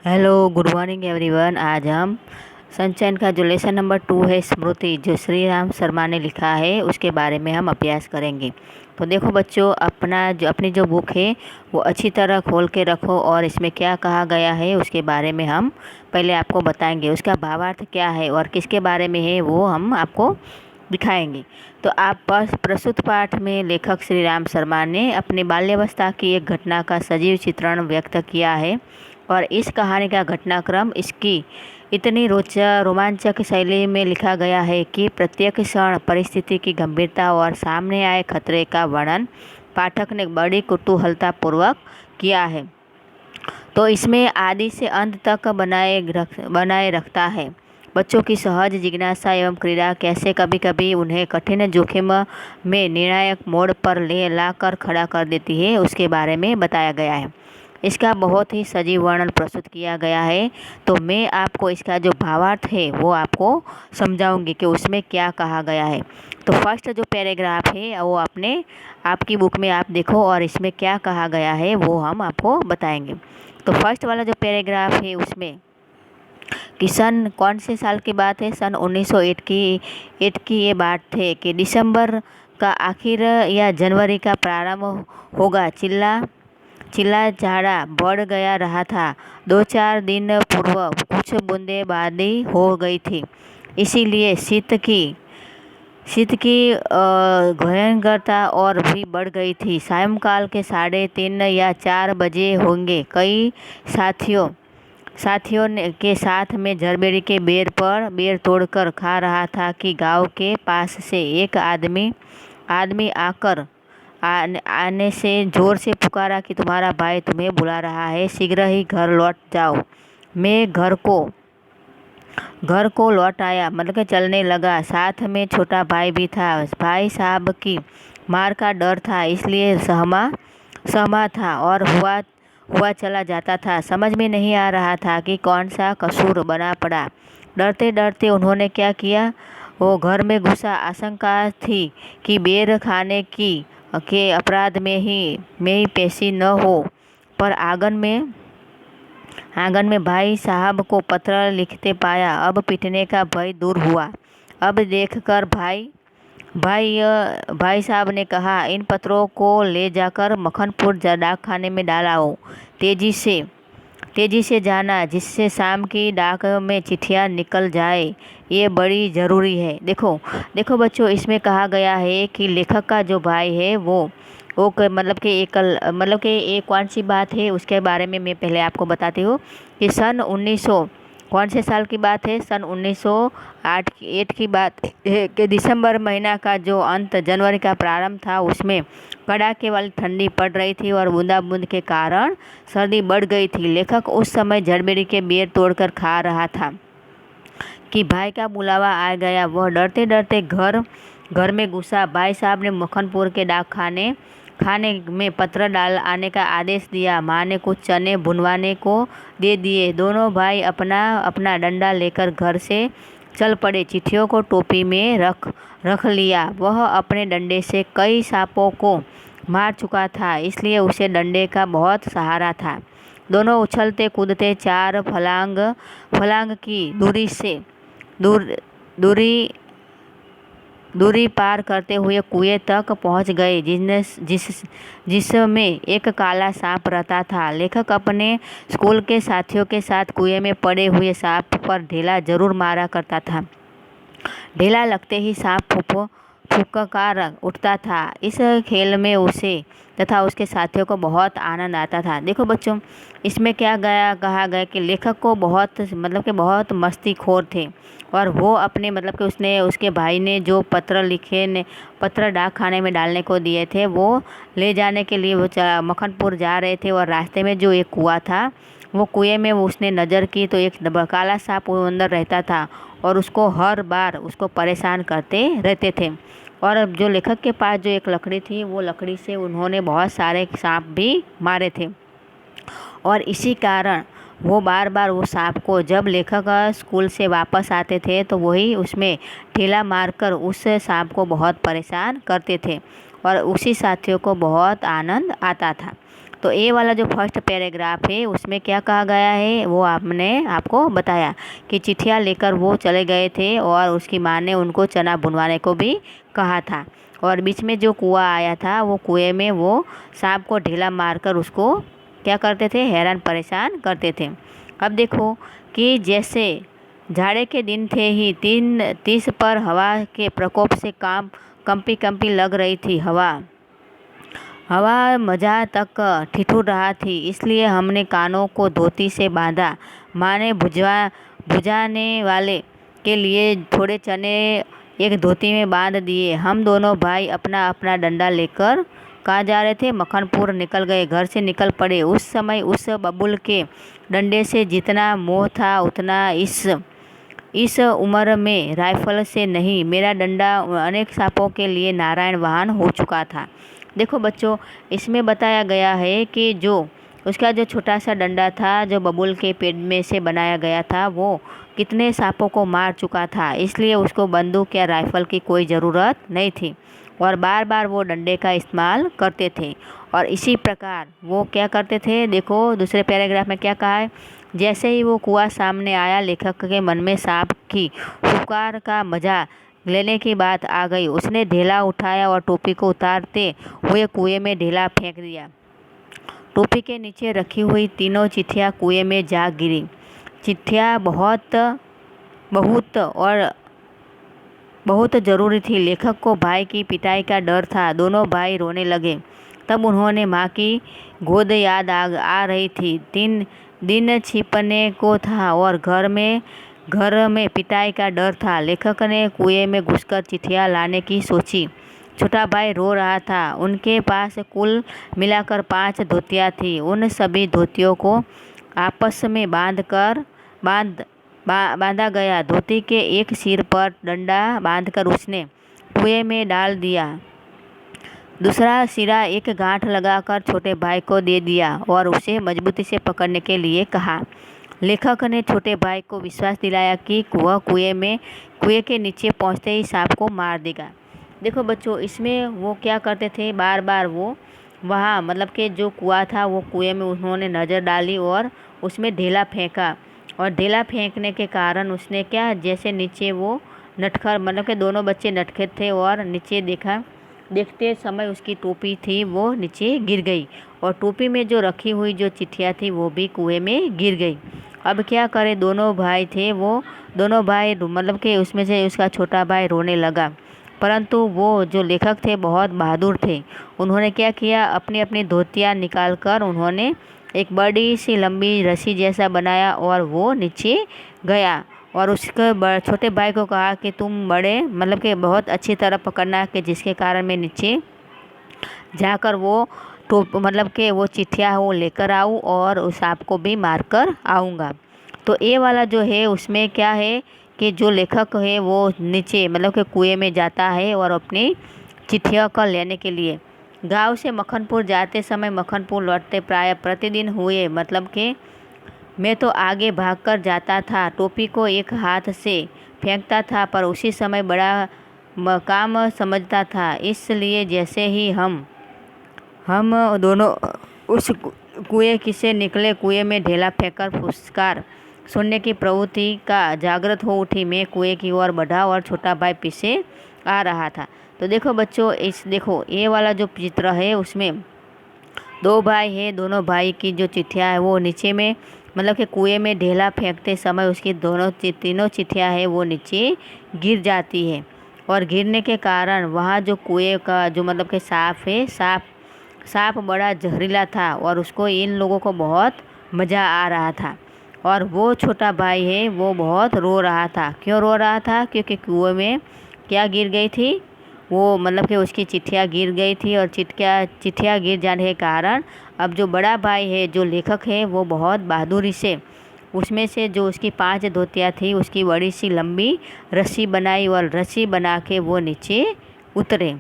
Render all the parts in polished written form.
Hello, good morning everyone. आज हम sunshine का जो लेसन नंबर 2 है, स्मृति, जो श्री राम शर्मा ने लिखा है, उसके बारे में हम अभ्यास करेंगे। तो देखो बच्चों, अपनी जो बुक है वो अच्छी तरह खोल के रखो और इसमें क्या कहा गया है उसके बारे में हम पहले आपको बताएंगे। उसका भावार्थ क्या है और किसके बारे में है वो हम आपको दिखाएंगे। तो आप प्रस्तुत पाठ में लेखक श्री राम शर्मा ने अपनी बाल्यावस्था की एक घटना का सजीव चित्रण व्यक्त किया है और इस कहानी का घटनाक्रम इसकी इतनी रोमांचक शैली में लिखा गया है कि प्रत्येक क्षण परिस्थिति की गंभीरता और सामने आए खतरे का वर्णन पाठक ने बड़ी कुतूहलतापूर्वक किया है। तो इसमें आदि से अंत तक बनाए रखता है बच्चों की सहज जिज्ञासा एवं क्रीड़ा कैसे कभी कभी उन्हें कठिन जोखिम में निर्णायक मोड़ पर ले लाकर खड़ा कर देती है, उसके बारे में बताया गया है। इसका बहुत ही सजीव वर्णन प्रस्तुत किया गया है। तो मैं आपको इसका जो भावार्थ है वो आपको समझाऊंगी कि उसमें क्या कहा गया है। तो फर्स्ट जो पैराग्राफ है वो आपकी बुक में आप देखो और इसमें क्या कहा गया है वो हम आपको बताएंगे। तो फर्स्ट वाला जो पैराग्राफ है उसमें कि सन कौन से साल की बात है, सन 1908 की ये बात है कि दिसंबर का आखिर या जनवरी का प्रारंभ होगा। चिल्ला झाड़ा बढ़ गया रहा था। 2-4 दिन पूर्व कुछ बूंदेबांदी हो गई थी, इसीलिए शीत की भयंकरता और भी बढ़ गई थी। सायंकाल के 3:30 या 4 बजे होंगे। कई साथियों के साथ में झरबेरी के बेर तोड़कर खा रहा था कि गांव के पास से एक आदमी आने से जोर से पुकारा कि तुम्हारा भाई तुम्हें बुला रहा है, शीघ्र ही घर लौट जाओ। मैं घर को लौट आया, मतलब कि चलने लगा। साथ में छोटा भाई भी था। भाई साहब की मार का डर था, इसलिए सहमा था और हुआ चला जाता था। समझ में नहीं आ रहा था कि कौन सा कसूर बना पड़ा। डरते डरते उन्होंने क्या किया, वो घर में घुसा। आशंका थी कि बेर खाने के अपराध में ही पेशी न हो, पर आंगन में भाई साहब को पत्र लिखते पाया। अब पीटने का भय दूर हुआ। अब देखकर भाई साहब ने कहा, इन पत्रों को ले जाकर मखनपुर डाक खाने में डालाओ। तेजी से जाना, जिससे शाम की डाक में चिट्ठियाँ निकल जाए, ये बड़ी ज़रूरी है। देखो बच्चों, इसमें कहा गया है कि लेखक का जो भाई है मतलब कि एक कौन सी बात है उसके बारे में मैं पहले आपको बताती हूँ कि सन 1900 कौन से साल की बात है, सन 1908 की बात है कि दिसंबर महीना का जो अंत जनवरी का प्रारंभ था, उसमें कड़ाके वाली ठंडी पड़ रही थी और बूंदाबूंद के कारण सर्दी बढ़ गई थी। लेखक उस समय झड़बेरी के बेर तोड़कर खा रहा था कि भाई का बुलावा आ गया। वह डरते डरते घर में घुसा। भाई साहब ने मखनपुर के खाने में पत्र डाल आने का आदेश दिया। माँ ने कुछ चने भुनवाने को दे दिए। दोनों भाई अपना अपना डंडा लेकर घर से चल पड़े। चिट्ठियों को टोपी में रख लिया। वह अपने डंडे से कई सांपों को मार चुका था, इसलिए उसे डंडे का बहुत सहारा था। दोनों उछलते कूदते 4 फलांग की दूरी पार करते हुए कुएं तक पहुंच गए, जिसमें एक काला सांप रहता था। लेखक अपने स्कूल के साथियों के साथ कुएं में पड़े हुए सांप पर ढेला जरूर मारा करता था। ढेला लगते ही सांप फुफकार उठता था। इस खेल में उसे तथा उसके साथियों को बहुत आनंद आता था। देखो बच्चों, इसमें कहा गया कि लेखक को बहुत मस्तीखोर थे और वो अपने उसके भाई ने जो पत्र डाक खाने में डालने को दिए थे, वो ले जाने के लिए वो मखनपुर जा रहे थे और रास्ते में जो एक कुआं था, वो कुएं में उसने नज़र की तो एक काला सांप वो अंदर रहता था और उसको हर बार उसको परेशान करते रहते थे। और जो लेखक के पास जो एक लकड़ी थी, वो लकड़ी से उन्होंने बहुत सारे सांप भी मारे थे और इसी कारण वो बार बार वो सांप को, जब लेखक स्कूल से वापस आते थे तो वही उसमें ढेला मारकर उस सांप को बहुत परेशान करते थे और उसी साथियों को बहुत आनंद आता था। तो ये वाला जो फर्स्ट पैराग्राफ है उसमें क्या कहा गया है वो आपने आपको बताया कि चिट्ठियाँ लेकर वो चले गए थे और उसकी माँ ने उनको चना बुनवाने को भी कहा था। और बीच में जो कुआं आया था वो कुएं में वो सांप को ढीला मारकर उसको क्या करते थे, हैरान परेशान करते थे। अब देखो कि जैसे जाड़े के दिन थे ही 3:30 पर हवा के प्रकोप से कंपी कंपी लग रही थी। हवा मजा तक ठिठुर रहा थी, इसलिए हमने कानों को धोती से बांधा। माँ ने भुजाने वाले के लिए थोड़े चने एक धोती में बांध दिए। हम दोनों भाई अपना अपना डंडा लेकर कहाँ जा रहे थे, मक्खनपुर निकल गए, घर से निकल पड़े। उस समय उस बबुल के डंडे से जितना मोह था उतना इस उम्र में राइफल से नहीं। मेरा डंडा अनेक सांपों के लिए नारायण वाहन हो चुका था। देखो बच्चों, इसमें बताया गया है कि जो उसका जो छोटा सा डंडा था जो बबुल के पेड़ में से बनाया गया था वो कितने सांपों को मार चुका था, इसलिए उसको बंदूक या राइफल की कोई ज़रूरत नहीं थी और बार बार वो डंडे का इस्तेमाल करते थे। और इसी प्रकार वो क्या करते थे, देखो दूसरे पैराग्राफ में क्या कहा है। जैसे ही वो कुआं सामने आया, लेखक के मन में सांप की पुकार का मजा लेने की बात आ गई। उसने ढेला उठाया और टोपी को उतारते हुए कुएं में ढेला फेंक दिया। टोपी के नीचे रखी हुई तीनों चिट्ठियाँ कुएं में जा गिरी। चिट्ठियाँ बहुत ज़रूरी थी। लेखक को भाई की पिटाई का डर था। दोनों भाई रोने लगे। तब उन्होंने माँ की गोद याद आ रही थी। 3 दिन छिपने को था और घर में पिटाई का डर था। लेखक ने कुएं में घुसकर चिट्ठियाँ लाने की सोची। छोटा भाई रो रहा था। उनके पास कुल मिलाकर 5 धोतियाँ थी। उन सभी धोतियों को आपस में बांधा गया। धोती के एक सिर पर डंडा बांधकर उसने कुएं में डाल दिया। दूसरा सिरा एक गांठ लगाकर छोटे भाई को दे दिया और उसे मजबूती से पकड़ने के लिए कहा। लेखक ने छोटे भाई को विश्वास दिलाया कि वह कुएं के नीचे पहुंचते ही सांप को मार देगा। देखो बच्चों, इसमें वो क्या करते थे, बार बार वो वहाँ मतलब कि जो कुआं था वो कुएं में उन्होंने नज़र डाली और उसमें ढेला फेंका। और ढेला फेंकने के कारण उसने क्या, जैसे नीचे वो नटखर मतलब कि दोनों बच्चे नटखट थे और नीचे देखते समय उसकी टोपी थी वो नीचे गिर गई और टोपी में जो रखी हुई जो चिट्ठियाँ थी वो भी कुएं में गिर गई। अब क्या करे, दोनों भाई थे वो दोनों भाई मतलब कि उसमें से उसका छोटा भाई रोने लगा, परंतु वो जो लेखक थे बहुत बहादुर थे। उन्होंने क्या किया, अपनी अपनी धोतियाँ निकाल कर उन्होंने एक बड़ी सी लंबी रस्सी जैसा बनाया और वो नीचे गया और उसके छोटे भाई को कहा कि तुम बड़े मतलब कि बहुत अच्छी तरह पकड़ना कि जिसके कारण मैं नीचे जाकर वो मतलब कि वो चिट्ठियाँ वो लेकर आऊँ और उस सांप को भी मार कर आऊँगा। तो ये वाला जो है उसमें क्या है कि जो लेखक है वो नीचे मतलब कि कुएं में जाता है और अपनी चिट्ठियों को लेने के लिए गांव से मक्खनपुर जाते समय मक्खनपुर लौटते प्राय प्रतिदिन हुए। मतलब कि मैं तो आगे भागकर जाता था, टोपी को एक हाथ से फेंकता था, पर उसी समय बड़ा काम समझता था। इसलिए जैसे ही हम दोनों उस कुएं से निकले, कुएं में ढेला फेंककर फुसकार सुनने की प्रवृत्ति का जागृत हो उठी। मैं कुएं की ओर बढ़ा और छोटा भाई पीछे आ रहा था। तो देखो बच्चों, देखो ये वाला जो चित्र है उसमें 2 भाई है, दोनों भाई की जो चिट्ठियाँ है वो नीचे में मतलब कि कुएं में ढेला फेंकते समय उसकी तीनों चिट्ठियाँ है वो नीचे गिर जाती है और गिरने के कारण वहाँ जो कुएं का जो मतलब कि सांप बड़ा जहरीला था और उसको इन लोगों को बहुत मज़ा आ रहा था। और वो छोटा भाई है वो बहुत रो रहा था। क्यों रो रहा था, क्योंकि कुएं में क्या गिर गई थी, वो मतलब कि उसकी चिट्ठियाँ गिर गई थी और चिट्ठियाँ गिर जाने के कारण अब जो बड़ा भाई है जो लेखक है वो बहुत बहादुरी से उसमें से जो उसकी 5 धोतियाँ थी उसकी बड़ी सी लंबी रस्सी बनाई और रस्सी बना के वो नीचे उतरे।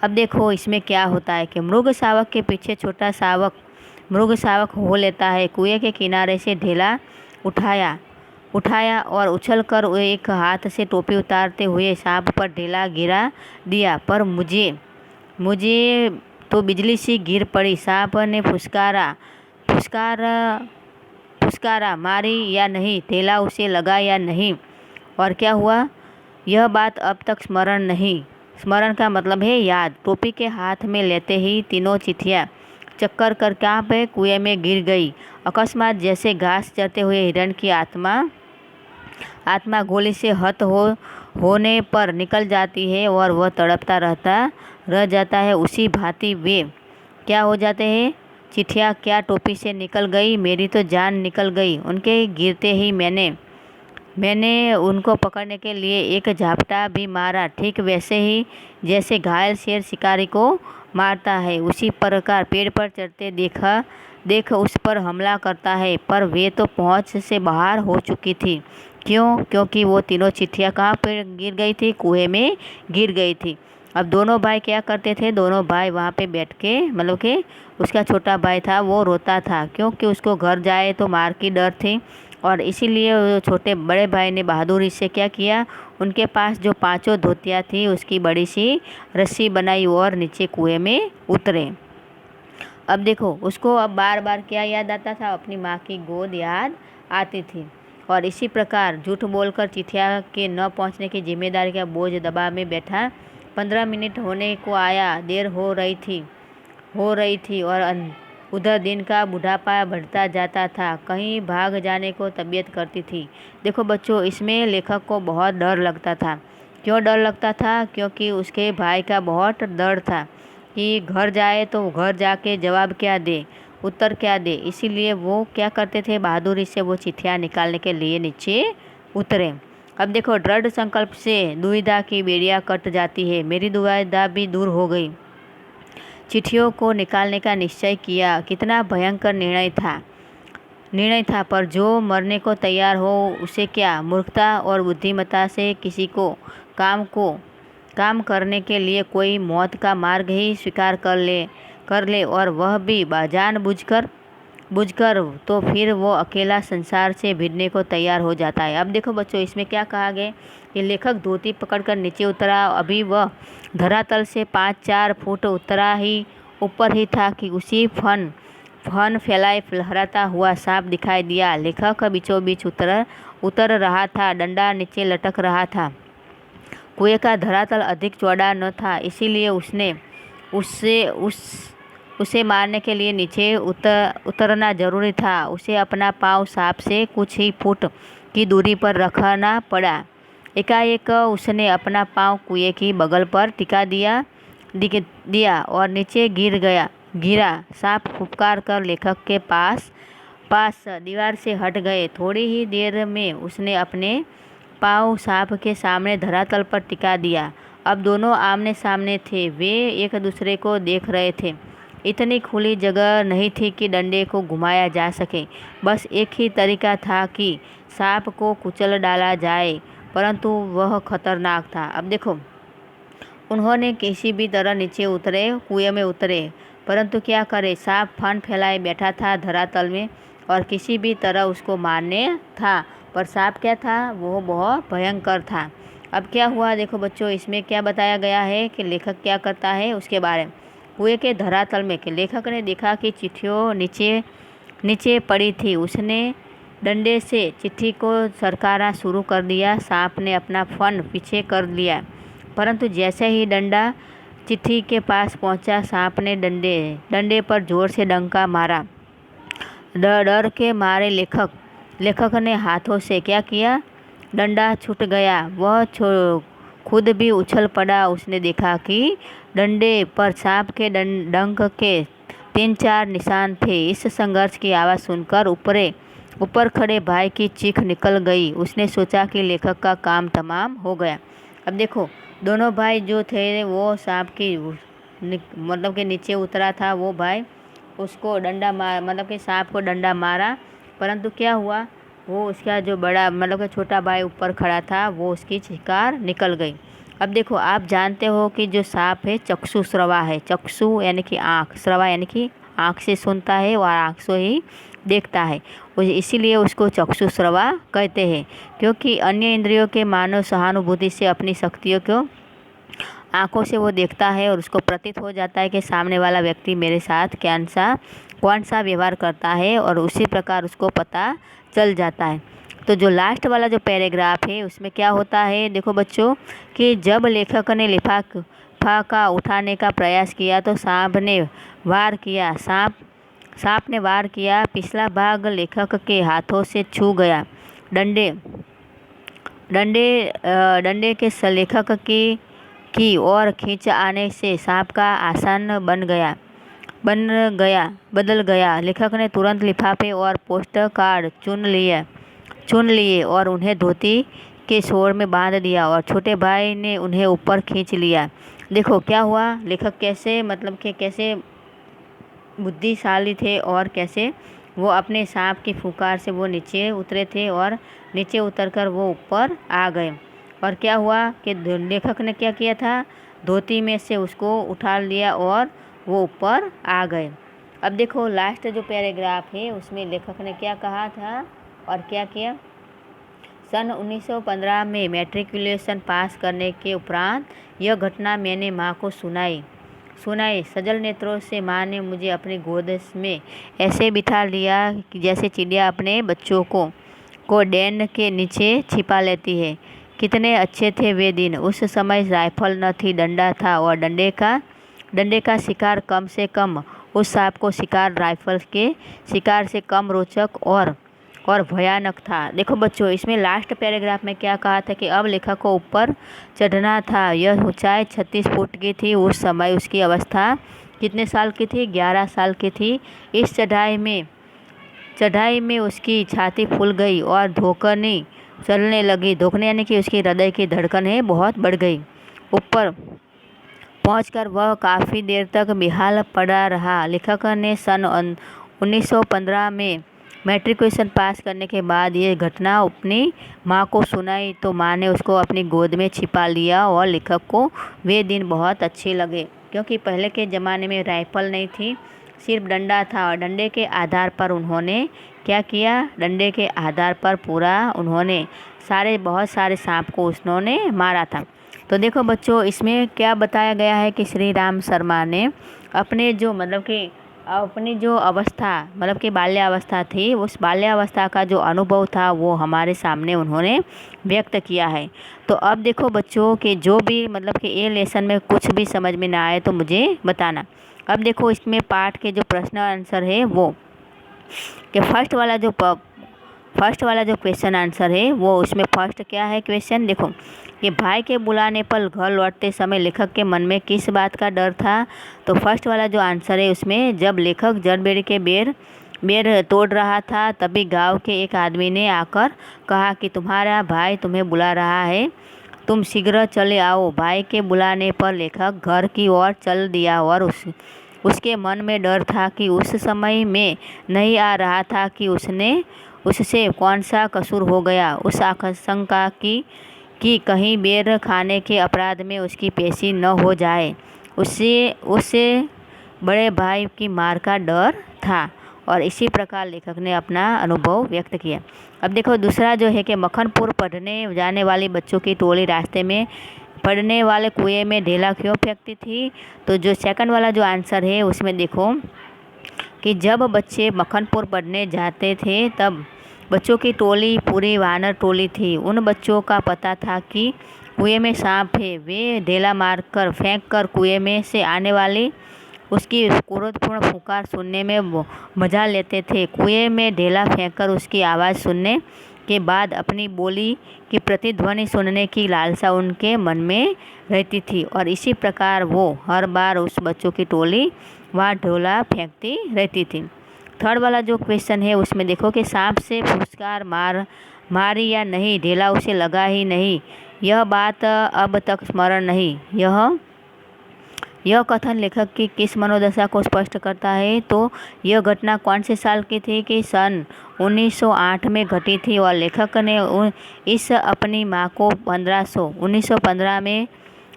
अब देखो इसमें क्या होता है कि मृग शावक के पीछे छोटा शावक मृग शावक हो लेता है। कुएं के किनारे से ढेला उठाया और उछलकर एक हाथ से टोपी उतारते हुए सांप पर ढेला गिरा दिया। पर मुझे तो बिजली सी गिर पड़ी। सांप ने फुसकारा फुसकारा फुसकारा मारी या नहीं, थैला उसे लगा या नहीं, और क्या हुआ, यह बात अब तक स्मरण नहीं। स्मरण का मतलब है याद। टोपी के हाथ में लेते ही तीनों चिट्ठियाँ चक्कर कर कहाँ पे कुएं में गिर गई। अकस्मात जैसे घास चरते हुए हिरण की आत्मा गोली से हत होने पर निकल जाती है और वह तड़पता रह जाता है, उसी भांति वे क्या हो जाते हैं। चिट्ठियाँ क्या टोपी से निकल गई, मेरी तो जान निकल गई। उनके गिरते ही मैंने उनको पकड़ने के लिए एक झपटा भी मारा, ठीक वैसे ही जैसे घायल शेर शिकारी को मारता है। उसी प्रकार पेड़ पर चढ़ते देख उस पर हमला करता है, पर वे तो पहुंच से बाहर हो चुकी थी। क्यों? क्योंकि वो तीनों चिट्ठियाँ कहाँ पर गिर गई थी, कुएं में गिर गई थी। अब दोनों भाई क्या करते थे, दोनों भाई वहाँ पे बैठ के, मतलब कि उसका छोटा भाई था वो रोता था, क्योंकि उसको घर जाए तो मार की डर थी। और इसीलिए छोटे बड़े भाई ने बहादुरी से क्या किया, उनके पास जो 5 धोतियाँ थी उसकी बड़ी सी रस्सी बनाई और नीचे कुएं में उतरे। अब देखो उसको अब बार बार क्या याद आता था, अपनी माँ की गोद याद आती थी। और इसी प्रकार झूठ बोलकर चिट्ठिया के न पहुँचने की जिम्मेदारी का बोझ दबा में बैठा। 15 मिनट होने को आया, देर हो रही थी और उधर दिन का बुढ़ापा बढ़ता जाता था। कहीं भाग जाने को तबीयत करती थी। देखो बच्चों, इसमें लेखक को बहुत डर लगता था। क्यों डर लगता था? क्योंकि उसके भाई का बहुत डर था कि घर जाए तो घर जाके जवाब क्या दे, उत्तर क्या दे। इसीलिए वो क्या करते थे, बहादुरी से वो चिट्ठियाँ निकालने के लिए नीचे उतरे। अब देखो, दृढ़ संकल्प से दुविधा की बेड़ियाँ कट जाती है। मेरी दुविधा भी दूर हो गई। चिट्ठियों को निकालने का निश्चय किया। कितना भयंकर निर्णय था, पर जो मरने को तैयार हो उसे क्या, मूर्खता और बुद्धिमत्ता से किसी को काम करने के लिए कोई मौत का मार्ग ही स्वीकार कर ले और वह भी जानबूझकर तो फिर वो अकेला संसार से भिड़ने को तैयार हो जाता है। अब देखो बच्चों, इसमें क्या कहा गया कि लेखक धोती पकड़कर नीचे उतरा। अभी वह धरातल से 5-4 फुट ऊपर ही था कि उसी फन फैलाए लहराता हुआ सांप दिखाई दिया। लेखक बीचों बीच उतर रहा था, डंडा नीचे लटक रहा था। कुएं का धरातल अधिक चौड़ा न था, इसीलिए उसे मारने के लिए नीचे उतरना जरूरी था। उसे अपना पाँव सांप से कुछ ही फुट की दूरी पर रखना पड़ा। एकाएक उसने अपना पाँव कुएं की बगल पर टिका दिया और नीचे गिरा। सांप फुफकार कर लेखक के पास दीवार से हट गए। थोड़ी ही देर में उसने अपने पाँव सांप के सामने धरातल पर टिका दिया। अब दोनों आमने सामने थे। वे एक दूसरे को देख रहे थे। इतनी खुली जगह नहीं थी कि डंडे को घुमाया जा सके। बस एक ही तरीका था कि सांप को कुचल डाला जाए, परंतु वह खतरनाक था। अब देखो, उन्होंने किसी भी तरह नीचे कुएं में उतरे, परंतु क्या करे, सांप फन फैलाए बैठा था धरातल में और किसी भी तरह उसको मारने था। पर सांप क्या था, वो बहुत भयंकर था। अब क्या हुआ, देखो बच्चों, इसमें क्या बताया गया है कि लेखक क्या करता है उसके बारे में। कुएं के धरातल में कि लेखक ने देखा कि चिट्ठियों नीचे पड़ी थी। उसने डंडे से चिट्ठी को सरकाना शुरू कर दिया। सांप ने अपना फन पीछे कर लिया, परंतु जैसे ही डंडा चिट्ठी के पास पहुंचा, सांप ने डंडे पर जोर से डंका मारा। डर के मारे लेखक ने हाथों से क्या किया, डंडा छूट गया। वह खुद भी उछल पड़ा। उसने देखा कि डंडे पर सांप के डंक के 3-4 निशान थे। इस संघर्ष की आवाज़ सुनकर ऊपर खड़े भाई की चीख निकल गई। उसने सोचा कि लेखक का काम तमाम हो गया। अब देखो, दोनों भाई जो थे वो सांप की मतलब के नीचे उतरा था। वो भाई उसको मतलब कि सांप को डंडा मारा, परंतु क्या हुआ, वो उसका जो बड़ा मतलब कि छोटा भाई ऊपर खड़ा था, वो उसकी शिकार निकल गई। अब देखो, आप जानते हो कि जो सांप है चक्षु श्रवा है। चक्षु यानी कि आँख, श्रवा यानी कि आँख से सुनता है और आँख से ही देखता है। इसीलिए उसको चक्षु श्रवा कहते हैं, क्योंकि अन्य इंद्रियों के मानव सहानुभूति से अपनी शक्तियों को आंखों से वो देखता है और उसको प्रतीत हो जाता है कि सामने वाला व्यक्ति मेरे साथ कौन सा व्यवहार करता है, और उसी प्रकार उसको पता चल जाता है। तो जो लास्ट वाला जो पैराग्राफ है उसमें क्या होता है, देखो बच्चों, कि जब लेखक ने लिफाफा उठाने का प्रयास किया तो सांप ने वार किया। सांप ने वार किया। पिछला भाग लेखक के हाथों से छू गया। डंडे डंडे डंडे के लेखक की ओर खींच आने से सांप का आसन बदल गया। लेखक ने तुरंत लिफाफे और पोस्ट कार्ड चुन लिए और उन्हें धोती के शोर में बांध दिया, और छोटे भाई ने उन्हें ऊपर खींच लिया। देखो क्या हुआ, लेखक कैसे मतलब कि कैसे बुद्धिशाली थे और कैसे वो अपने सांप की फुकार से वो नीचे उतरे थे, और नीचे उतरकर वो ऊपर आ गए। और क्या हुआ कि लेखक ने क्या किया था, धोती में से उसको उठा लिया और वो ऊपर आ गए। अब देखो लास्ट जो पैराग्राफ है उसमें लेखक ने क्या कहा था और क्या किया। सन 1915 में मैट्रिकुलेशन पास करने के उपरांत यह घटना मैंने माँ को सुनाई। सजल नेत्रों से माँ ने मुझे अपनी गोद में ऐसे बिठा लिया कि जैसे चिड़िया अपने बच्चों को डैन के नीचे छिपा लेती है। कितने अच्छे थे वे दिन। उस समय राइफल न थी, डंडा था, और डंडे का शिकार कम से कम उस सांप को शिकार राइफल के शिकार से कम रोचक और भयानक था। देखो बच्चों, इसमें लास्ट पैराग्राफ में क्या कहा था कि अब लेखक को ऊपर चढ़ना था। यह ऊंचाई 36 फुट की थी। उस समय उसकी अवस्था कितने साल की थी, 11 साल की थी। इस चढ़ाई में उसकी छाती फूल गई और धोकनी चलने लगी। धोकने यानी कि उसकी हृदय की धड़कनें बहुत बढ़ गई। ऊपर पहुंचकर वह काफ़ी देर तक बेहाल पड़ा रहा। लेखक ने सन 1915 में मैट्रिकुलेशन पास करने के बाद ये घटना अपनी माँ को सुनाई, तो माँ ने उसको अपनी गोद में छिपा लिया, और लेखक को वे दिन बहुत अच्छे लगे, क्योंकि पहले के ज़माने में राइफल नहीं थी, सिर्फ डंडा था, और डंडे के आधार पर उन्होंने क्या किया, डंडे के आधार पर पूरा उन्होंने बहुत सारे सांप को उन्होंने मारा था। तो देखो बच्चों, इसमें क्या बताया गया है कि श्री राम शर्मा ने अपने जो अपनी जो अवस्था मतलब कि बाल्यावस्था थी, उस बाल्यावस्था का जो अनुभव था वो हमारे सामने उन्होंने व्यक्त किया है। तो अब देखो बच्चों कि जो भी मतलब कि ये लेसन में कुछ भी समझ में ना आए तो मुझे बताना। अब देखो इसमें पाठ के जो प्रश्न आंसर है वो कि फर्स्ट वाला जो क्वेश्चन आंसर है वो उसमें फर्स्ट क्या है क्वेश्चन, देखो कि भाई के बुलाने पर घर लौटते समय लेखक के मन में किस बात का डर था। तो फर्स्ट वाला जो आंसर है उसमें जब लेखक जड़बेरी के बेर तोड़ रहा था तभी गांव के एक आदमी ने आकर कहा कि तुम्हारा भाई तुम्हें बुला रहा है, तुम शीघ्र चले आओ। भाई के बुलाने पर लेखक घर की ओर चल दिया, और उसके मन में डर था कि उस समय में नहीं आ रहा था कि उससे कौन सा कसूर हो गया। उस आशंका कि कहीं बेर खाने के अपराध में उसकी पेशी न हो जाए, उससे बड़े भाई की मार का डर था। और इसी प्रकार लेखक ने अपना अनुभव व्यक्त किया। अब देखो दूसरा जो है कि मक्खनपुर पढ़ने जाने वाली बच्चों की टोली रास्ते में पढ़ने वाले कुएं में ढेला क्यों फेंकती थी। तो जो सेकंड वाला जो आंसर है उसमें देखो कि जब बच्चे मक्खनपुर पढ़ने जाते थे तब बच्चों की टोली पूरी वानर टोली थी। उन बच्चों का पता था कि कुएं में सांप है। वे ढेला मारकर फेंक कर कुएं में से आने वाली उसकी क्रोधपूर्ण पुकार सुनने में मजा लेते थे। कुएं में ढेला फेंककर उसकी आवाज़ सुनने के बाद अपनी बोली की प्रतिध्वनि सुनने की लालसा उनके मन में रहती थी, और इसी प्रकार वो हर बार उस बच्चों की टोली वहाँ ढोला फेंकती रहती थी। थर्ड वाला जो क्वेश्चन है उसमें देखो कि सांप से फुसकार मारी या नहीं, ढेला उसे लगा ही नहीं, यह बात अब तक स्मरण नहीं। यह कथन लेखक की किस मनोदशा को स्पष्ट करता है। तो यह घटना कौन से साल की थी कि सन 1908 में घटी थी, और लेखक ने इस अपनी माँ को 1915 में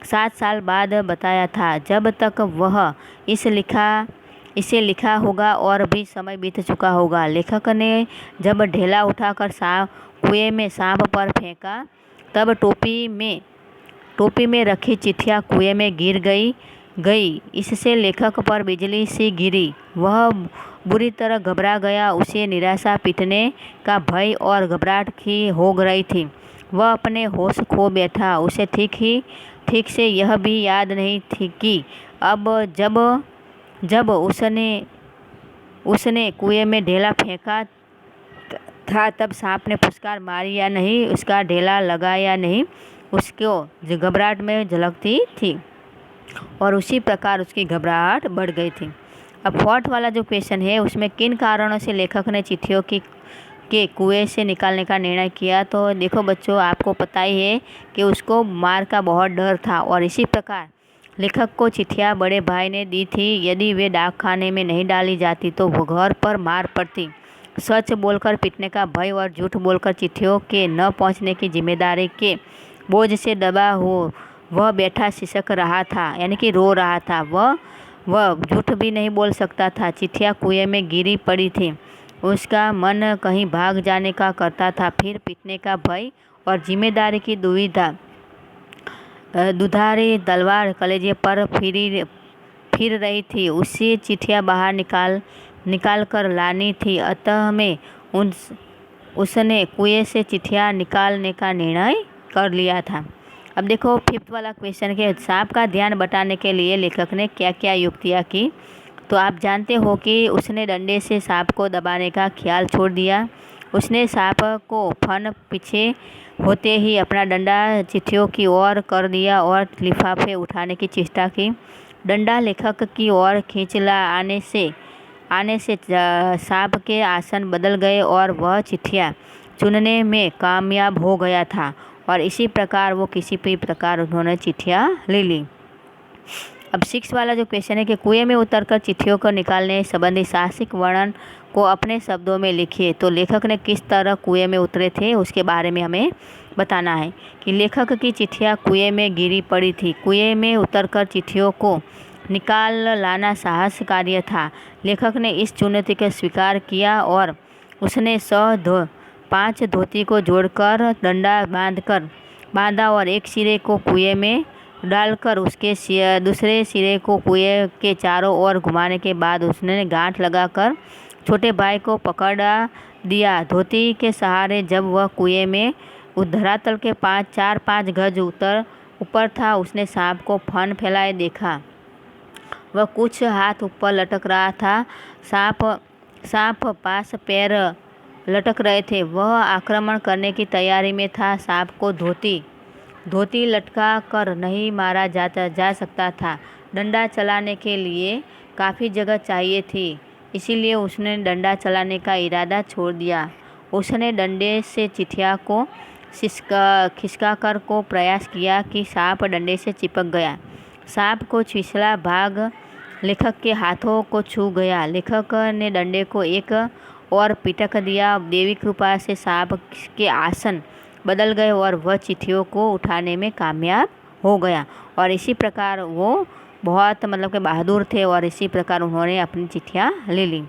7 साल बाद बताया था। जब तक वह इसे लिखा होगा और भी समय बीत चुका होगा। लेखक ने जब ढेला उठाकर कुएं में सांप पर फेंका तब टोपी में रखी चिट्ठियाँ कुएं में गिर गई। इससे लेखक पर बिजली सी गिरी। वह बुरी तरह घबरा गया। उसे निराशा, पीटने का भय और घबराहट की हो रही थी। वह अपने होश खो बैठा। उसे ठीक से यह भी याद नहीं थी कि अब जब उसने कुएं में ढेला फेंका था तब सांप ने फुसकार मारी या नहीं, उसका ढेला लगा या नहीं, उसको घबराहट में झलकती थी और उसी प्रकार उसकी घबराहट बढ़ गई थी। अब फोर्थ वाला जो क्वेश्चन है उसमें किन कारणों से लेखक ने चिट्ठियों के कुएं से निकालने का निर्णय किया। तो देखो बच्चों, आपको पता ही है कि उसको मार का बहुत डर था और इसी प्रकार लेखक को चिट्ठियाँ बड़े भाई ने दी थी। यदि वे डाक खाने में नहीं डाली जाती तो वो घर पर मार पड़ती। सच बोलकर पीटने का भय और झूठ बोलकर चिट्ठियों के न पहुंचने की जिम्मेदारी के बोझ से दबा हो वह बैठा सिसक रहा था, यानी कि रो रहा था। वह झूठ भी नहीं बोल सकता था। चिट्ठियाँ कुएं में गिरी पड़ी थी। उसका मन कहीं भाग जाने का करता था। फिर पीटने का भय और जिम्मेदारी की दुविधा। दुधारी तलवार कलेजे पर फिर रही थी। उसे चिट्ठियाँ बाहर निकाल कर लानी थी। अतः में उसने कुएं से चिट्ठियाँ निकालने का निर्णय कर लिया था। अब देखो फिफ्थ वाला क्वेश्चन के सांप का ध्यान बटाने के लिए लेखक ने क्या क्या युक्तियाँ की। तो आप जानते हो कि उसने डंडे से सांप को दबाने का ख्याल छोड़ दिया। उसने सांप को फन पीछे होते ही अपना डंडा चिट्ठियों की ओर कर दिया और लिफाफे उठाने की चेष्टा की। डंडा लेखक की ओर खींचला आने से सांप के आसन बदल गए और वह चिट्ठियाँ चुनने में कामयाब हो गया था और इसी प्रकार वो किसी भी प्रकार उन्होंने चिट्ठियाँ ले ली। अब 6 वाला जो क्वेश्चन है कि कुएं में उतरकर चिट्ठियों को निकालने संबंधी साहसिक वर्णन को अपने शब्दों में लिखिए। तो लेखक ने किस तरह कुएं में उतरे थे उसके बारे में हमें बताना है कि लेखक की चिट्ठियाँ कुएं में गिरी पड़ी थी। कुएं में उतरकर चिट्ठियों को निकाल लाना साहस कार्य था। लेखक ने इस चुनौती को स्वीकार किया और उसने 5 धोती को जोड़कर डंडा बांधा और एक सिरे को कुएं में डालकर उसके दूसरे सिरे को कुएं के चारों ओर घुमाने के बाद उसने गांठ लगाकर छोटे भाई को पकड़ा दिया। धोती के सहारे जब वह कुएं में धरातल के 4-5 गज ऊपर था, उसने सांप को फन फैलाए देखा। वह कुछ हाथ ऊपर लटक रहा था। सांप पास पैर लटक रहे थे। वह आक्रमण करने की तैयारी में था। सांप को धोती लटका कर नहीं मारा जा सकता था। डंडा चलाने के लिए काफ़ी जगह चाहिए थी, इसीलिए उसने डंडा चलाने का इरादा छोड़ दिया। उसने डंडे से चिट्ठियाँ को खिसकाकर को प्रयास किया कि सांप डंडे से चिपक गया। सांप को छिछला भाग लेखक के हाथों को छू गया। लेखक ने डंडे को एक और पिटक दिया। देवी कृपा से सांप के आसन बदल गए और वह चिट्ठियों को उठाने में कामयाब हो गया और इसी प्रकार वो बहुत के बहादुर थे और इसी प्रकार उन्होंने अपनी चिट्ठियाँ ले ली।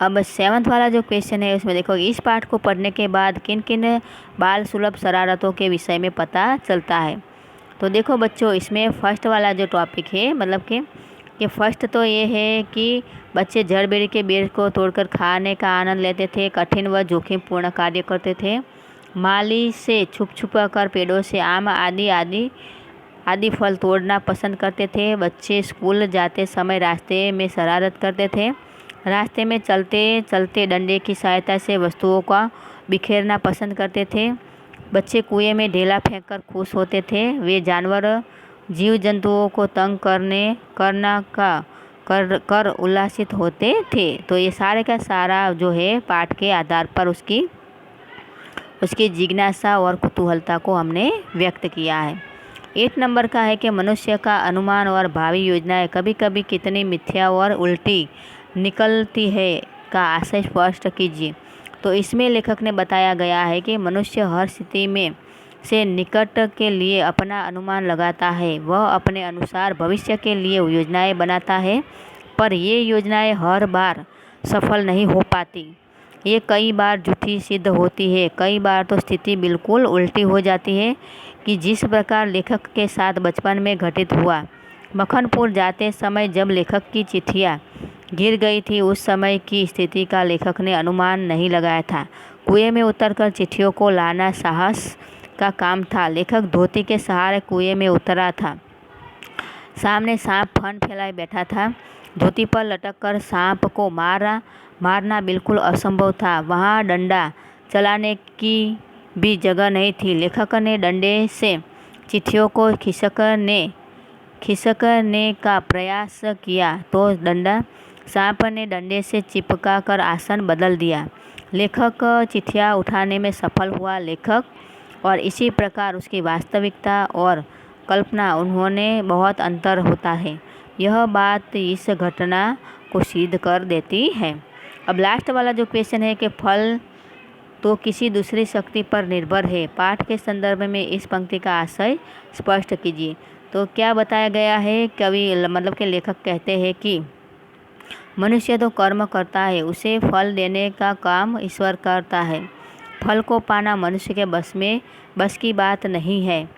अब 7वां वाला जो क्वेश्चन है उसमें देखो, इस पाठ को पढ़ने के बाद किन किन बाल सुलभ शरारतों के विषय में पता चलता है। तो देखो बच्चों, इसमें फर्स्ट वाला जो टॉपिक है कि फर्स्ट तो ये है कि बच्चे जड़ बेरी के बेर को तोड़कर खाने का आनंद लेते थे। कठिन व जोखिमपूर्ण कार्य करते थे। माली से छुप कर पेड़ों से आम आदि फल तोड़ना पसंद करते थे। बच्चे स्कूल जाते समय रास्ते में शरारत करते थे। रास्ते में चलते चलते डंडे की सहायता से वस्तुओं का बिखेरना पसंद करते थे। बच्चे कुएं में ढेला फेंककर खुश होते थे। वे जानवर जीव जंतुओं को तंग कर उल्लासित होते थे। तो ये सारे का सारा जो है पाठ के आधार पर उसकी जिज्ञासा और कुतूहलता को हमने व्यक्त किया है। 8 नंबर का है कि मनुष्य का अनुमान और भावी योजनाएं कभी कभी कितनी मिथ्या और उल्टी निकलती है का आशय स्पष्ट कीजिए। तो इसमें लेखक ने बताया गया है कि मनुष्य हर स्थिति में से निकट के लिए अपना अनुमान लगाता है। वह अपने अनुसार भविष्य के लिए योजनाएं बनाता है, पर ये योजनाएं हर बार सफल नहीं हो पाती। ये कई बार झूठी सिद्ध होती है। कई बार तो स्थिति बिल्कुल उल्टी हो जाती है कि जिस प्रकार लेखक के साथ बचपन में घटित हुआ। मखनपुर जाते समय जब लेखक की चिट्ठियाँ गिर गई थी, उस समय की स्थिति का लेखक ने अनुमान नहीं लगाया था। कुएं में उतरकर चिट्ठियों को लाना साहस का काम था। लेखक धोती के सहारे कुएं में उतरा था। सामने सांप फन फैलाए बैठा था। धोती पर लटककर सांप को मारना बिल्कुल असंभव था। वहाँ डंडा चलाने की भी जगह नहीं थी। लेखक ने डंडे से चिट्ठियों को खिसकने का प्रयास किया तो सांप ने डंडे से चिपका कर आसन बदल दिया। लेखक चिट्ठियाँ उठाने में सफल हुआ। लेखक और इसी प्रकार उसकी वास्तविकता और कल्पना उन्होंने बहुत अंतर होता है। यह बात इस घटना को सिद्ध कर देती है। अब लास्ट वाला जो क्वेश्चन है कि फल तो किसी दूसरी शक्ति पर निर्भर है। पाठ के संदर्भ में इस पंक्ति का आशय स्पष्ट कीजिए। तो क्या बताया गया है, कवि मतलब कि लेखक कहते हैं कि मनुष्य तो कर्म करता है, उसे फल देने का काम ईश्वर करता है। फल को पाना मनुष्य के बस की बात नहीं है।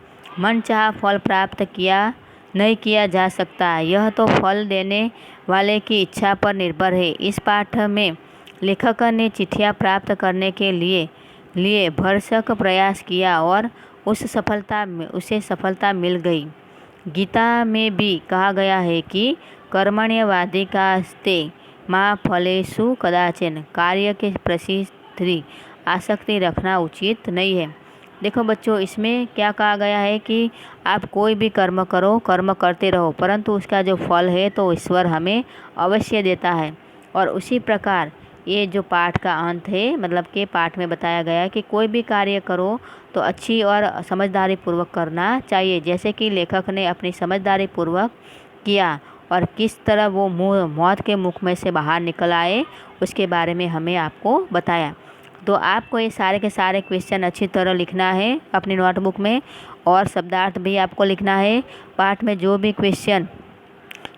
मन चाहा फल प्राप्त नहीं किया जा सकता। यह तो फल देने वाले की इच्छा पर निर्भर है। इस पाठ में लेखक ने चिट्ठियाँ प्राप्त करने के लिए भरसक प्रयास किया और उसे सफलता मिल गई। गीता में भी कहा गया है कि कर्मण्यवाधिकारस्ते मा फलेषु कदाचन, कार्य के प्रति आसक्ति रखना उचित नहीं है। देखो बच्चों, इसमें क्या कहा गया है कि आप कोई भी कर्म करो, कर्म करते रहो, परंतु उसका जो फल है तो ईश्वर हमें अवश्य देता है। और उसी प्रकार ये जो पाठ का अंत है, मतलब कि पाठ में बताया गया है कि कोई भी कार्य करो तो अच्छी और समझदारी पूर्वक करना चाहिए। जैसे कि लेखक ने अपनी समझदारी पूर्वक किया और किस तरह वो मौत के मुख में से बाहर निकल आए, उसके बारे में हमें आपको बताया। तो आपको ये सारे के सारे क्वेश्चन अच्छी तरह लिखना है अपनी नोटबुक में, और शब्दार्थ भी आपको लिखना है। पाठ में जो भी क्वेश्चन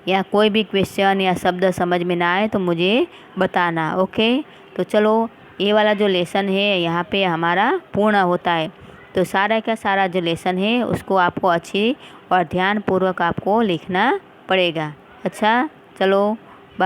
या कोई भी क्वेश्चन या शब्द समझ में ना आए तो मुझे बताना। ओके, तो चलो ये वाला जो लेसन है यहाँ पे हमारा पूर्ण होता है। तो सारा का सारा जो लेसन है उसको आपको अच्छी और ध्यानपूर्वक आपको लिखना पड़ेगा। अच्छा, चलो।